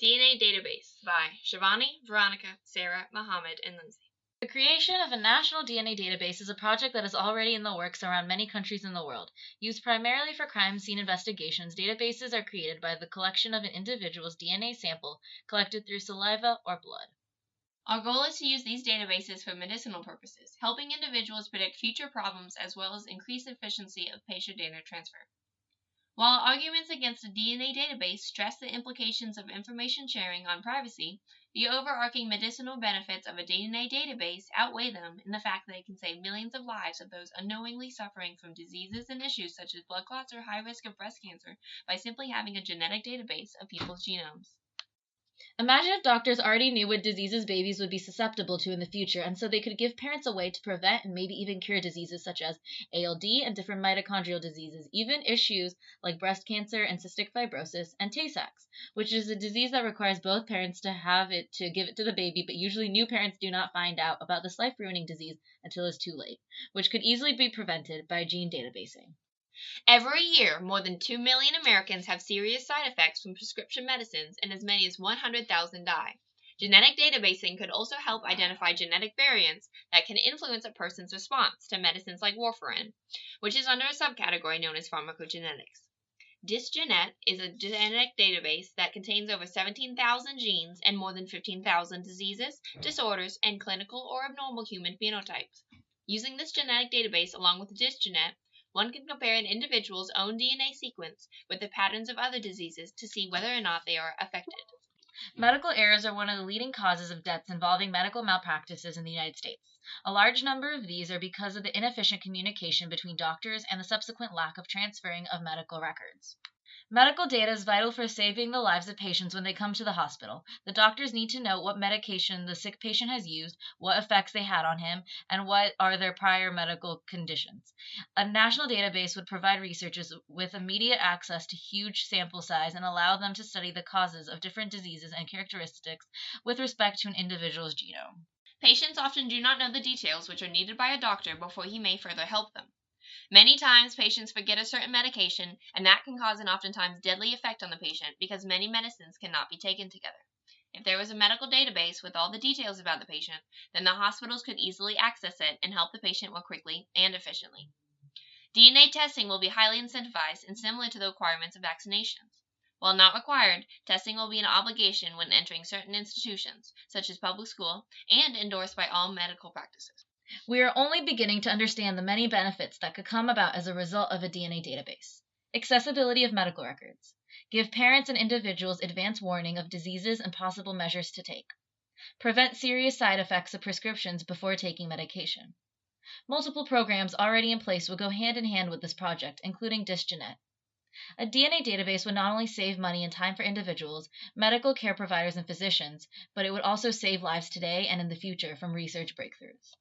DNA Database by Shivani, Veronica, Sarah, Mohammed, and Lindsay. The creation of a national DNA database is a project that is already in the works around many countries in the world. Used primarily for crime scene investigations, databases are created by the collection of an individual's DNA sample collected through saliva or blood. Our goal is to use these databases for medicinal purposes, helping individuals predict future problems as well as increase efficiency of patient data transfer. While arguments against a DNA database stress the implications of information sharing on privacy, the overarching medicinal benefits of a DNA database outweigh them in the fact that it can save millions of lives of those unknowingly suffering from diseases and issues such as blood clots or high risk of breast cancer by simply having a genetic database of people's genomes. Imagine if doctors already knew what diseases babies would be susceptible to in the future, and so they could give parents a way to prevent and maybe even cure diseases such as ALD and different mitochondrial diseases, even issues like breast cancer and cystic fibrosis and Tay-Sachs, which is a disease that requires both parents to have it to give it to the baby, but usually new parents do not find out about this life-ruining disease until it's too late, which could easily be prevented by gene databasing. Every year, more than 2 million Americans have serious side effects from prescription medicines, and as many as 100,000 die. Genetic databasing could also help identify genetic variants that can influence a person's response to medicines like warfarin, which is under a subcategory known as pharmacogenetics. DisGenet is a genetic database that contains over 17,000 genes and more than 15,000 diseases, disorders, and clinical or abnormal human phenotypes. Using this genetic database along with DisGenet, one can compare an individual's own DNA sequence with the patterns of other diseases to see whether or not they are affected. Medical errors are one of the leading causes of deaths involving medical malpractices in the United States. A large number of these are because of the inefficient communication between doctors and the subsequent lack of transferring of medical records. Medical data is vital for saving the lives of patients when they come to the hospital. The doctors need to know what medication the sick patient has used, what effects they had on him, and what are their prior medical conditions. A national database would provide researchers with immediate access to huge sample size and allow them to study the causes of different diseases and characteristics with respect to an individual's genome. Patients often do not know the details which are needed by a doctor before he may further help them. Many times, patients forget a certain medication, and that can cause an oftentimes deadly effect on the patient because many medicines cannot be taken together. If there was a medical database with all the details about the patient, then the hospitals could easily access it and help the patient more quickly and efficiently. DNA testing will be highly incentivized and similar to the requirements of vaccinations. While not required, testing will be an obligation when entering certain institutions, such as public school, and endorsed by all medical practices. We are only beginning to understand the many benefits that could come about as a result of a DNA database. Accessibility of medical records. Give parents and individuals advance warning of diseases and possible measures to take. Prevent serious side effects of prescriptions before taking medication. Multiple programs already in place will go hand in hand with this project, including DisGenet. A DNA database would not only save money and time for individuals, medical care providers, and physicians, but it would also save lives today and in the future from research breakthroughs.